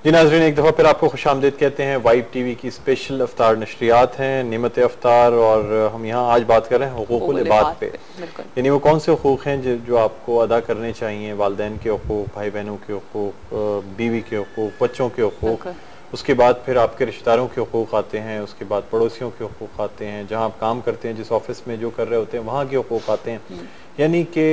जी नाज़रीन, एक दफ़ा फिर आपको खुशामदीद कहते हैं। वाइब टीवी की स्पेशल अफ्तार नशरियात हैं, निमत अफ्तार, और हम यहाँ आज बात कर रहे हैं हुकूकुल इबाद पे। यानी वो कौन से हुकूक हैं जो आपको अदा करने चाहिए। वालिदैन के हुकूक, भाई बहनों के हुकूक, बीवी के हुकूक, बच्चों के हुकूक, उसके बाद फिर आपके रिश्तेदारों के हुकूक आते हैं, उसके बाद पड़ोसियों के हुकूक आते हैं, जहाँ आप काम करते हैं, जिस ऑफिस में जो कर रहे होते हैं वहाँ के हुकूक आते हैं। यानी कि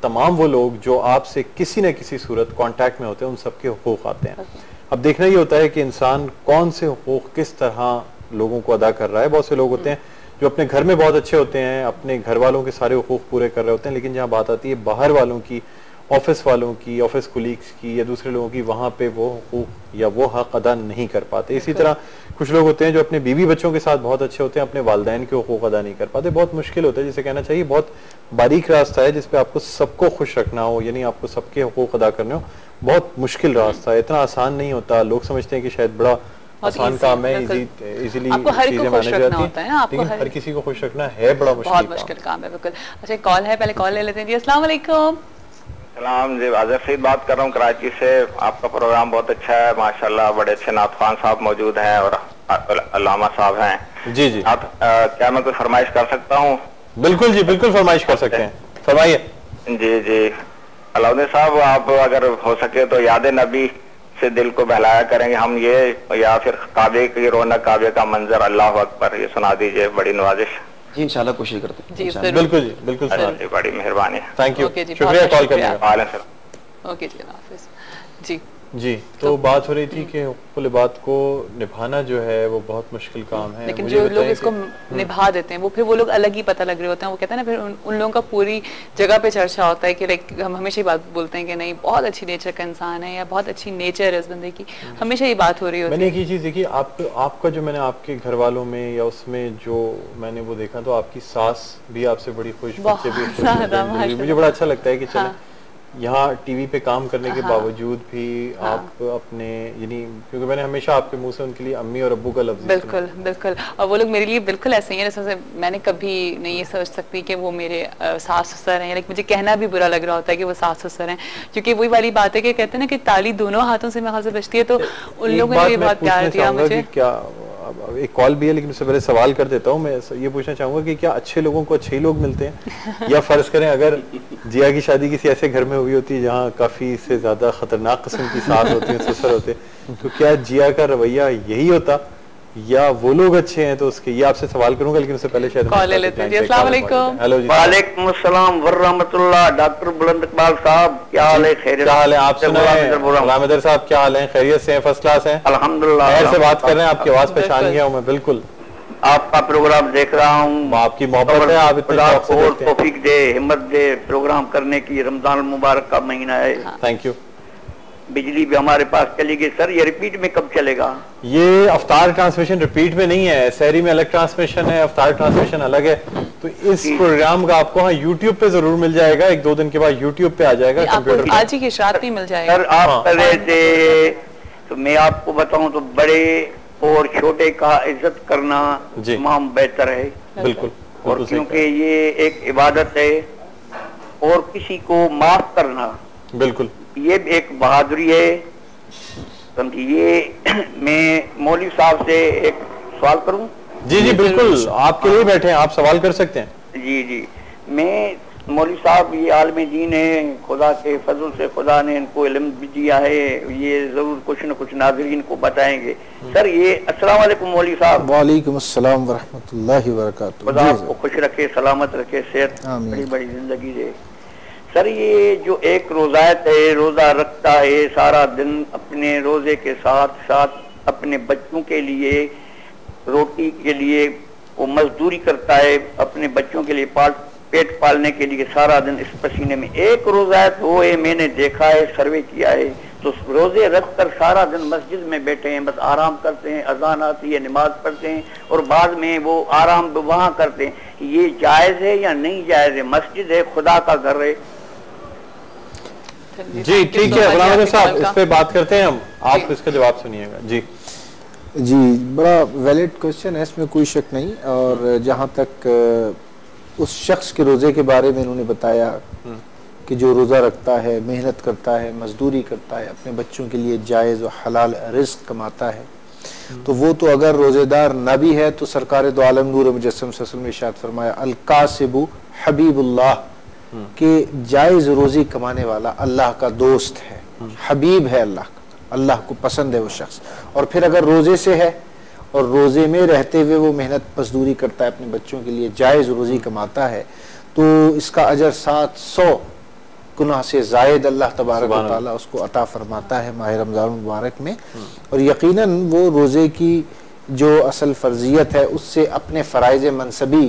तमाम वो लोग जो आपसे किसी न किसी सूरत कॉन्टैक्ट में होते हैं, उन सबके हुकूक आते हैं। अब देखना ये होता है कि इंसान कौन से हुकूक किस तरह लोगों को अदा कर रहा है। बहुत से लोग होते हैं जो अपने घर में बहुत अच्छे होते हैं, अपने घर वालों के सारे हुकूक पूरे कर रहे होते हैं, लेकिन जहाँ बात आती है बाहर वालों की, ऑफिस वालों की, ऑफिस कुलीग्स की या दूसरे लोगों की, वहाँ पे वो हुकूक या वो हक अदा नहीं कर पाते। इसी तरह कुछ लोग होते हैं जो अपने बीवी बच्चों के साथ बहुत अच्छे होते हैं, अपने वालिदैन के हुकूक अदा नहीं कर पाते। बहुत मुश्किल होता है, जिसे कहना चाहिए बहुत बारीक रास्ता है जिसपे आपको सबको खुश रखना हो, यानी आपको सबके हुकूक अदा करने हो। बहुत मुश्किल रास्ता है, इतना आसान नहीं होता। लोग समझते हैं कि शायद बड़ा आसान काम है, इजीली चीजें मैनेज हो जाती हैं, लेकिन हर किसी को खुश रखना है बड़ा मुश्किल काम है। बिल्कुल। अच्छा, कॉल है, पहले कॉल ले लेते हैं जी। अस्सलाम वालेकुम। सलाम जी, आज़र सईद बात कर रहा हूँ कराची से। आपका प्रोग्राम बहुत अच्छा है माशाल्लाह, बड़े अच्छे नात खान साहब मौजूद हैं और अल्लामा साहब हैं। जी जी, आप क्या मैं कोई फरमाइश कर सकता हूँ? बिल्कुल जी, बिल्कुल फरमाइश कर सकते हैं, फरमाइए। जी जी, अलाउद्दीन साहब, आप अगर हो सके तो याद नबी से दिल को बहलाया करेंगे हम ये, या फिर काबे की रौनक, काबे का मंजर, अल्लाह अकबर, ये सुना दीजिए, बड़ी नवाजिश। जी इंशाल्लाह कोशिश करते हैं। जी बिल्कुल जी, बिल्कुल, बड़ी मेहरबानी, थैंक यू, शुक्रिया कॉल करने का। ओके जी, अल्लाह हाफिज़। जी जी, तो बात हो रही थी कि हुकूकुल इबाद को निभाना जो है वो बहुत मुश्किल काम है, लेकिन जो लोग इसको निभा देते हैं वो फिर वो लोग अलग ही पता लग रहे होते हैं। वो कहते हैं ना, फिर उन लोगों का पूरी जगह पे चर्चा होता है कि लाइक हम हमेशा ही बात बोलते हैं कि नहीं बहुत अच्छी नेचर का इंसान है या बहुत अच्छी नेचर है इस बंदे की, हमेशा ही बात हो रही होती है। मैंने एक ही चीज़ देखी, आपका जो मैंने आपके घर वालों में या उसमें जो मैंने वो देखा, तो आपकी सास भी आपसे बड़ी खुश, बच्चे भी खुश, मुझे बड़ा अच्छा लगता है कि चले यहाँ टीवी पे काम करने के बावजूद भी आप अपने, यानी क्योंकि मैंने हमेशा आपके मुंह से उनके लिए अम्मी और अब्बू का लफ्ज़ बिल्कुल बिल्कुल, और वो लोग मेरे लिए बिल्कुल ऐसे ही हैं जैसे मैंने कभी नहीं ये सोच सकती कि वो मेरे सास ससुर हैं। लाइक मुझे कहना भी बुरा लग रहा होता है कि वो सास ससुर हैं, क्योंकि वही वाली बात है कि कहते हैं ना कि ताली दोनों हाथों से मेरे ख्याल से बजती है। तो उन लोगों ने ये बहुत प्यार दिया मुझे। क्या एक कॉल भी है, लेकिन उससे पहले सवाल कर देता हूँ। मैं ये पूछना चाहूंगा कि क्या अच्छे लोगों को अच्छे ही लोग मिलते हैं, या फर्ज करें अगर जिया की शादी किसी ऐसे घर में हुई होती है जहाँ काफी से ज्यादा खतरनाक किस्म की सास होती है, ससुर होते हैं, तो क्या जिया का रवैया यही होता या वो लोग अच्छे हैं? तो उसके ये आपसे सवाल करूंगा, लेकिन उससे पहले शायद कॉल ले लेते हैं। अस्सलाम वालेकुम। हेलो जी, वालेकुम अस्सलाम व रहमतुल्लाह। डॉक्टर बुलंद इकबाल साहब, क्या हाल है? खैरियत? क्या हाल है? आप सुनाएं गुलाम साहब, क्या हाल है? खैरियत से हैं? फर्स्ट क्लास हैं अल्हम्दुलिल्लाह। खैर से बात कर रहे हैं, आपकी आवाज पहचान गया हूं मैं। बिल्कुल, आपका प्रोग्राम देख रहा हूँ, आपकी मोहब्बत है, आप इतने शौक से देखते हैं। तौफीक दे, हिम्मत दे प्रोग्राम करने की। रमजान मुबारक का महीना है। Thank you. बिजली भी हमारे पास चली गई सर, ये रिपीट में कब चलेगा? ये अफ्तार ट्रांसमिशन रिपीट में नहीं है, सहरी में अलग ट्रांसमिशन है, अफ्तार ट्रांसमिशन अलग है। तो इस प्रोग्राम का आपको हाँ यूट्यूब पे जरूर मिल जाएगा, एक दो दिन के बाद यूट्यूब पे आ जाएगा, कंप्यूटर पे। आज ही के रात ही मिल जाएगा। सर आप कर रहे थे, तो मैं आपको बताऊं तो बड़े और छोटे का इज्जत करना तमाम बेहतर है। बिल्कुल, और क्योंकि ये एक इबादत है, और किसी को माफ करना बिल्कुल ये भी एक बहादुरी है, समझिए। मैं मौलवी साहब से एक सवाल करूं? जी जी बिल्कुल, आपके लिए बैठे हैं, आप सवाल कर सकते हैं। जी जी, मैं मौलवी साहब, ये आलम दीन है, खुदा के फजल से खुदा ने इनको इल्म भी दिया है, ये जरूर कुछ न कुछ नाज़रीन को बताएंगे। सर ये अस्सलाम वालेकुम मौलवी साहब। वालेकुम अस्सलाम व रहमतुल्लाहि व बरकातुहू। खुदा आपको खुश रखे, सलामत रखे, सेहत बड़ी बड़ी जिंदगी दे। सर ये जो एक रोजायत है, रोजा रखता है सारा दिन, अपने रोजे के साथ साथ अपने बच्चों के लिए रोटी के लिए वो मजदूरी करता है, अपने बच्चों के लिए पेट पालने के लिए सारा दिन इस पसीने में। एक रोजायत वो है, मैंने देखा है, सर्वे किया है, तो रोजे रख कर सारा दिन मस्जिद में बैठे हैं, बस आराम करते हैं, अजान आती है, नमाज पढ़ते हैं और बाद में वो आराम वहाँ करते हैं। ये जायज है या नहीं जायज है? मस्जिद है, खुदा का घर है। जी ठीक है गुलाम साहब, इस पे बात करते हैं हम, आप इसका जवाब सुनिएगा। जी जी, बड़ा वैलिड क्वेश्चन है, इसमें कोई शक नहीं। और जहाँ तक उस शख्स के रोजे के बारे में इन्होंने बताया कि जो रोज़ा रखता है, मेहनत करता है, मजदूरी करता है, अपने बच्चों के लिए जायज़ व हलाल रिज़्क़ कमाता है, तो वो तो अगर रोज़ेदार न भी है तो सरकार दो आलम नूर मुजस्सम सल्लल्लाहु अलैहि वसल्लम ने इरशाद फरमाया अल कासिबु हबीबुल्लाह, कि जायज़ रोज़ी कमाने वाला अल्लाह का दोस्त है, हबीब है अल्लाह का, अल्लाह को पसंद है वो शख्स। और फिर अगर रोज़े से है और रोज़े में रहते हुए वो मेहनत मजदूरी करता है, अपने बच्चों के लिए जायज़ रोज़ी कमाता है, तो इसका अजर 700 गुनाह से ज़ायद अल्लाह तबारक व तआला उसको अता फरमाता है माह रमज़ान मुबारक में। और यकीनन वो रोज़े की जो असल फ़र्जियत है उससे अपने फ़राइज़ मनसबी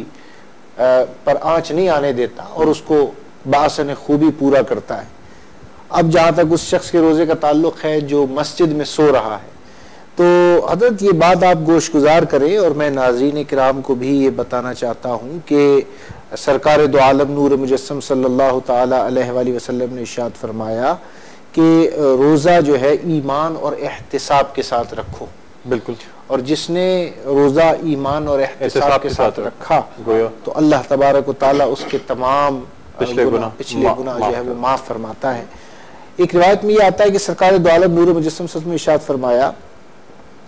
पर आँच नहीं आने देता और उसको बाअसन खूबी पूरा करता है। अब जहाँ तक उस शख्स के रोज़े का ताल्लुक़ है जो मस्जिद में सो रहा है, तो हज़रत ये बात आप गोशगुजार करें, और मैं नाज़रीन किराम को भी ये बताना चाहता हूँ कि सरकार दो आलम नूर मुजस्सम सल्लल्लाहु ताला अलैहि वसल्लम ने इरशाद फरमाया कि रोज़ा जो है ईमान और एहतिसाब के साथ रखो। बिल्कुल। और जिसने रोज़ा ईमान और एहतिसाब के साथ रखा तो अल्लाह तबारक व तआला उसके तमाम पिछले गुनाह जो है वो माफ़ फरमाता है। एक रिवायत में ये आता है कि सरकार दो आलम नूर मुजस्सम सल्लल्लाहु अलैहि वसल्लम ने इरशाद फरमाया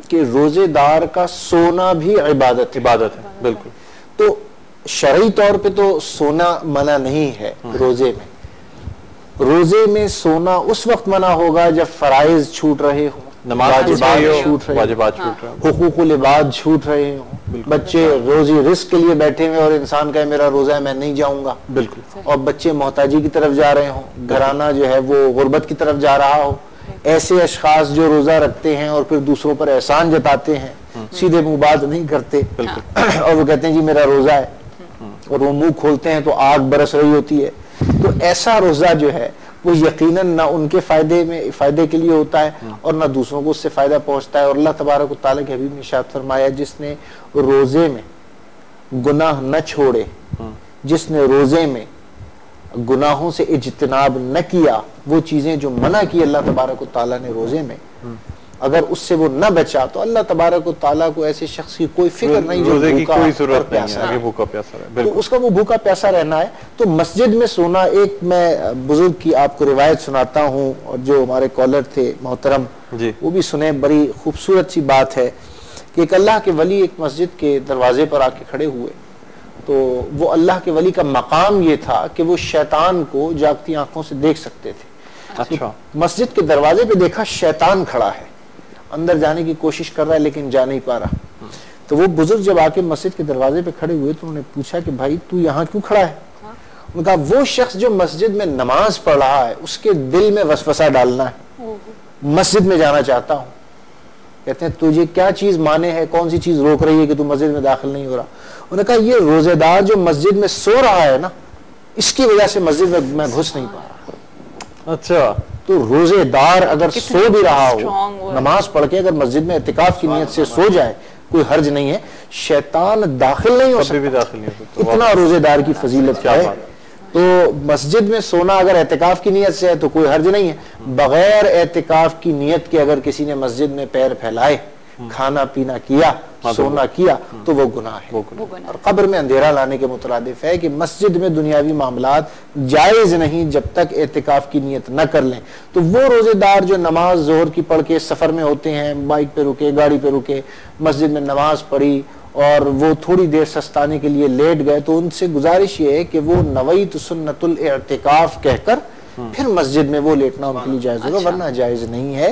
कि रोज़ेदार का सोना भी इबादत है। बिल्कुल। तो शरई तौर पे तो सोना मना नहीं है रोजे में। रोजे में सोना उस वक्त मना होगा जब फराइज छूट रहे हो, वाजिबात छूट रहे हो, हुकूकुल इबाद छूट रहे हो, बच्चे रोजी रिस्क के लिए बैठे हुए और इंसान कहे मेरा रोजा है मैं नहीं जाऊंगा, बिल्कुल, और बच्चे मोहताजी की तरफ जा रहे हो, घराना जो है वो गुर्बत की तरफ जा रहा हो। ऐसे अशखास जो रोजा रखते हैं और फिर दूसरों पर एहसान जताते हैं, सीधे मुंह बात नहीं करते और वो कहते हैं जी मेरा रोजा है, और वो मुंह खोलते हैं तो आग बरस रही होती है। तो ऐसा रोजा जो है वो यकीनन ना उनके फायदे के लिए होता है और ना दूसरों को उससे फायदा पहुंचता है। और अल्लाह तबारक व तआला के हबीब ने इरशाद फरमाया जिसने रोजे में गुनाह न छोड़े, जिसने रोजे में गुनाहों से इज्तिनाब न किया, वो चीजें जो मना की अल्लाह तबारक व तआला ने रोजे में, अगर उससे वो न बचा तो अल्लाह तबारक व तआला को ऐसे शख्स की कोई फिक्र नहीं जो भूखा प्यासा है, तो उसका वो भूखा प्यासा रहना है। तो मस्जिद में सोना, एक मैं बुजुर्ग की आपको रिवायत सुनाता हूँ और जो हमारे कॉलर थे मोहतरम वो भी सुने, बड़ी खूबसूरत सी बात है कि एक अल्लाह के वली एक मस्जिद के दरवाजे पर आके खड़े हुए, तो वो अल्लाह के वली का मकाम ये था कि वो शैतान को जागती आंखों से देख सकते थे। अच्छा। तो मस्जिद के दरवाजे पे देखा शैतान खड़ा है, अंदर जाने की कोशिश कर रहा है लेकिन जा नहीं पा रहा। तो वो बुजुर्ग जब आके मस्जिद के दरवाजे पे खड़े हुए तो उन्होंने पूछा कि भाई तू यहाँ क्यों खड़ा है? उन्होंने कहा वो शख्स जो मस्जिद में नमाज पढ़ रहा है उसके दिल में वसवसा डालना है, मस्जिद में जाना चाहता हूँ। कहते हैं तुझे क्या चीज माने है, कौन सी चीज रोक रही है कि तू मस्जिद में दाखिल नहीं हो रहा? उन्होंने कहा ये रोजेदार जो मस्जिद में सो रहा है ना, इसकी वजह से मस्जिद में मैं घुस नहीं पा रहा। अच्छा। तो रोजेदार अगर सो भी रहा हो, नमाज पढ़ के अगर मस्जिद में इत्तिकाफ की नियत से सो जाए कोई हर्ज नहीं है, शैतान दाखिल नहीं हो सकता। इतना रोजेदार की फजीलत है। तो मस्जिद में सोना अगर एहतिकाफ की नियत से है तो कोई हर्ज नहीं है। बगैर एहतिकाफ की नियत के अगर किसी ने मस्जिद में पैर फैलाए, खाना पीना किया, सोना किया, तो वो गुनाह है। और कब्र में अंधेरा लाने के मुतरादिफ है कि मस्जिद में दुनियावी मामलात जायज नहीं जब तक एहतिकाफ की नियत न कर लें। तो वो रोजेदार जो नमाज जोहर की पढ़ के सफर में होते हैं, बाइक पे रुके, गाड़ी पे रुके, मस्जिद में नमाज पढ़ी और वो थोड़ी देर सस्ताने के लिए लेट गए, तो उनसे गुजारिश ये है कि वो नवईत सुन्नतुल इअ्तिकाफ कहकर फिर मस्जिद में वो लेटना उनके लिए जायज होगा, वरना जायज नहीं है।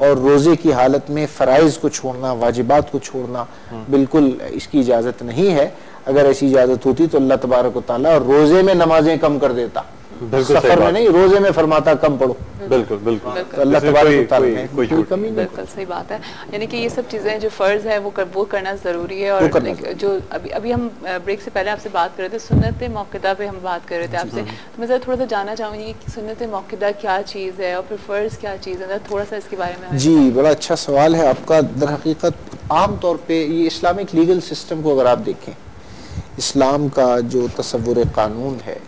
और रोजे की हालत में फराइज को छोड़ना, वाजिबात को छोड़ना बिल्कुल इसकी इजाजत नहीं है। अगर ऐसी इजाजत होती तो अल्लाह तबारक व तआला रोजे में नमाजें कम कर देता, सफर में नहीं, रोजे में फरमाता कम पढ़ो। बिल्कुल बिल्कुल। तो अल्लाह तबारक व तआला में कोई कमी नहीं। बिल्कुल सही बात है। यानी कि ये सब चीजें जो फर्ज है वो करना जरूरी है। और जो अभी हम ब्रेक से पहले आपसे बात कर रहे थे, सुन्नत मौक़िदा पे हम बात कर रहे थे आपसे, तो मैं जरा थोड़ा सा जानना चाहूंगी कि सुन्नत मौक़िदा क्या चीज है और फिर फर्ज क्या चीज है, थोड़ा सा इसके बारे में। जी बड़ा अच्छा सवाल है आपका। दर हकीकत आम तौर पे ये इस्लामिक लीगल सिस्टम को अगर आप देखें, इस्लाम का जो तसव्वुर कानून है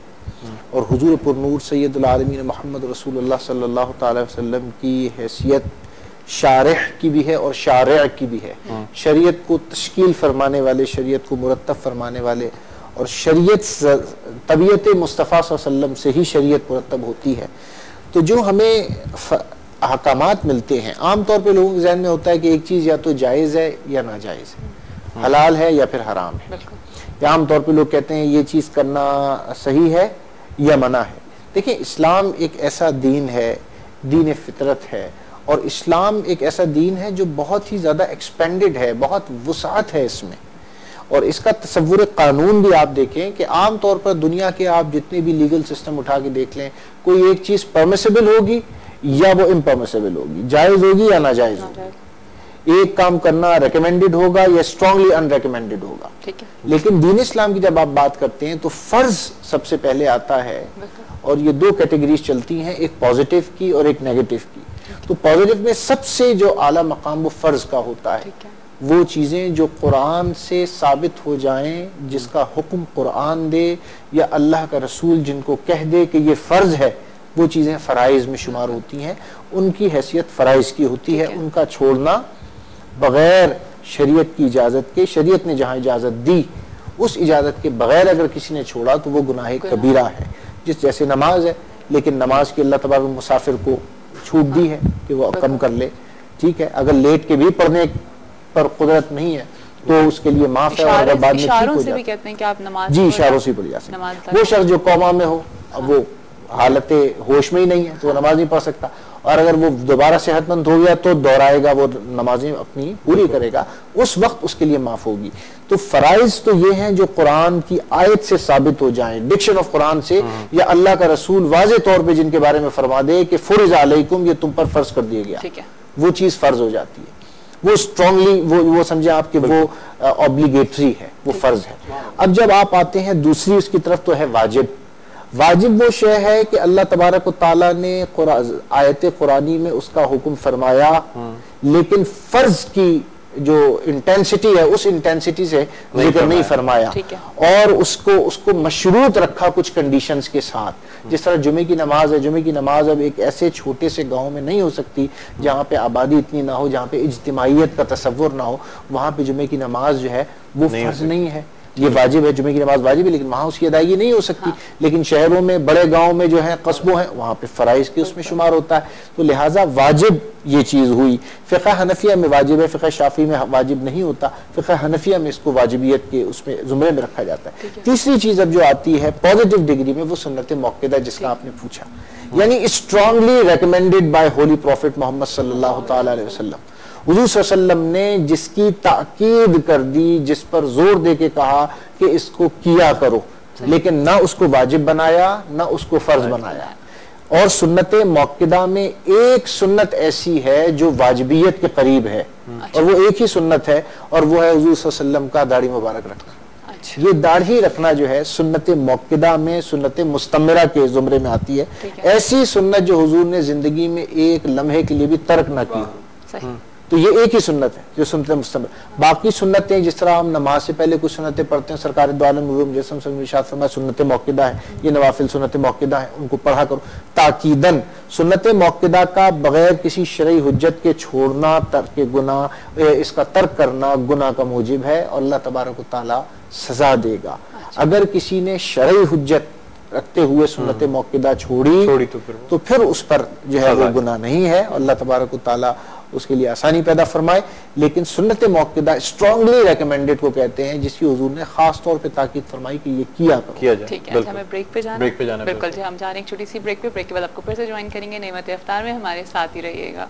और हुजूर पुरनूर सैयदुल आलमीन मोहम्मद रसूलुल्लाह सल्लल्लाहु अलैहि वसल्लम की हैसियत शारिह की भी है और शारिअ की भी है। शरीयत को तश्कील फरमाने वाले, शरीयत को मुरत्तब फरमाने वाले और शरीयत तबीयत मुस्तफ़ा सल्लल्लाहु अलैहि वसल्लम से ही शरीयत मुरतब होती है। तो जो हमें अहकामात मिलते हैं, आमतौर पे लोगों के जहन में होता है कि एक चीज़ या तो जायज़ है या नाजायज़ है, हलाल है या फिर हराम है, या आमतौर पे लोग कहते हैं ये चीज़ करना सही है या मना है। देखिए, इस्लाम एक ऐसा दीन है, दीन फितरत है, और इस्लाम एक ऐसा दीन है जो बहुत ही ज़्यादा एक्सपेंडेड है, बहुत वुसाअत है इसमें। और इसका तसव्वुर कानून भी आप देखें कि आम तौर पर दुनिया के आप जितने भी लीगल सिस्टम उठा के देख लें, कोई एक चीज़ परमिसिबल होगी या वो इम्परमिसिबल होगी, जायज़ होगी या नाजायज़ होगी। एक काम करना रिकमेंडेड होगा या स्ट्रांगली अनरिकमेंडेड होगा। लेकिन दीन इस्लाम की जब आप बात करते हैं तो फ़र्ज सबसे पहले आता है, और ये दो कैटेगरीज चलती हैं, एक पॉजिटिव की और एक नेगेटिव की। तो पॉजिटिव में सबसे जो आला मकाम वो फ़र्ज का होता है, वो चीज़ें जो कुरान से साबित हो जाएं, जिसका हुक्म कुरान दे या अल्लाह का रसूल जिनको कह दे कि ये फ़र्ज है, वो चीज़ें फ़राइज़ में शुमार होती हैं, उनकी हैसियत फ़राइज़ की होती है। उनका छोड़ना बग़ैर शरीयत की इजाज़त के, शरीयत ने जहाँ इजाज़त दी उस इजाज़त के बग़ैर अगर किसी ने छोड़ा तो वो गुनाह कबीरा है। जिस जैसे नमाज है, लेकिन नमाज के अल्लाह तबारक मुसाफिर को छूट दी है कि वो कम कर ले, ठीक है, अगर लेट के भी पढ़ने पर कुदरत नहीं है तो उसके लिए माफ है, और अगर बाद में ठीक हो जाए, कहते हैं कि आप नमाज जी इशारों से पढ़ जा सकते। वो शख्स जो कौमा में हो, अब वो हालत होश में ही नहीं है तो वो नमाज नहीं पढ़ सकता, और अगर वो दोबारा सेहतमंद हो गया तो दोहराएगा, वो नमाजें अपनी पूरी करेगा, उस वक्त उसके लिए माफ होगी। तो फराइज तो ये हैं जो कुरान की आयत से साबित हो जाएं, डिक्शन ऑफ कुरान से, या अल्लाह का रसूल वाज़े तौर पे जिनके बारे में फरमा दे कि फुरिज़ अलैकुम, ये तुम पर फर्ज कर दिया गया, वो चीज फर्ज हो जाती है। वो स्ट्रांगली वो समझे आपके वो ऑब्लिगेटरी है, वो फर्ज है। अब जब आप आते हैं दूसरी उसकी तरफ तो है वाजिब। वाजिब वो शय है कि अल्लाह तबारक व तआला ने आयत कुरानी में उसका हुक्म फरमाया, लेकिन फर्ज की जो इंटेंसिटी है उस इंटेंसिटी से जिक्र नहीं फरमाया, और उसको मशरूत रखा कुछ कंडीशंस के साथ। जिस तरह जुमे की नमाज है, जुमे की नमाज अब एक ऐसे छोटे से गांव में नहीं हो सकती जहाँ पे आबादी इतनी ना हो, जहाँ पे इज्तिमाइयत का तसव्वुर ना हो, वहाँ पे जुमे की नमाज जो है वो फर्ज नहीं है, ये वाजिब है, जुमे की नमाज वाजिब है, लेकिन वहाँ उसकी अदायगी नहीं हो सकती। लेकिन शहरों में, बड़े गांव में जो है, कस्बों हैं, वहाँ पे फराइज के उसमें शुमार होता है। तो लिहाजा वाजिब ये चीज़ हुई। फ़िक़्ह हनफिया में वाजिब है, फ़िक़्ह शाफ़ी में वाजिब नहीं होता, फ़िक़्ह हनफिया में इसको वाजिबियत के उसमें ज़ुमरे में रखा जाता है। तीसरी चीज़ अब जो आती है पॉजिटिव डिग्री में, वो सुन्नत मौक़िदा जिसका आपने पूछा, यानी strongly recommended by holy prophet Muhammad सल्लल्लाहु तआला अलैहि वसल्लम। हुज़ूर सल्लल्लाहु अलैहि वसल्लम ने जिसकी ताकीद कर दी, जिस पर जोर दे के कहा कि इसको किया करो, लेकिन ना उसको वाजिब बनाया ना उसको फर्ज बनाया। और सुन्नत मौक़िदा में एक सुन्नत ऐसी है जो वाजिबियत के करीब है, और वो एक ही सुन्नत है, और वो है हुज़ूर सल्लल्लाहु अलैहि वसल्लम का दाढ़ी मुबारक रखना। ये दाढ़ी रखना जो है सुन्नत मौक़िदा में, सुन्नत मुस्तमरा के ज़ुमरे में आती है। ऐसी सुन्नत जो हुज़ूर ने जिंदगी में एक लम्हे के लिए भी तर्क ना की हो, तो ये एक ही सुन्नत है जो सुन्नत मुस्तमर। बाकी सुन्नतें जिस तरह हम नमाज से पहले कुछ सुन्नतें पढ़ते हैं, सरकार दो आलम मुजस्सम इरशाद फरमाया सुन्नत मौक़िदा है, ये नवाफिल सुन्नत मौक़िदा है, उनको पढ़ा करो ताकीदन। सुन्नत मौक़िदा का बगैर किसी शरई हुज्जत के छोड़ना, तर्क गुनाह, इसका तर्क करना गुनाह का मूजिब है, और अल्लाह तबारक व तआला सजा देगा। अगर किसी ने शरई हुज्जत रखते हुए सुन्नत मौक़िदा छोड़ी तो फिर उस पर जो है वो गुनाह नहीं है, और अल्लाह तबारक व तआला उसके लिए आसानी पैदा फरमाए। लेकिन सुन्नत मौक़िदा स्ट्रांगली रेकमेंडेड को कहते हैं, जिसकी हुजूर ने खास तौर पे ताकीद फरमाई कि ये किया जाए। ठीक है, हमें ब्रेक पे जाना है। बिल्कुल जी, हम जा रहे हैं एक छोटी सी ब्रेक पे। ब्रेक के बाद आपको फिर से ज्वाइन करेंगे नेमत इफ्तार में, हमारे साथ ही रहिएगा।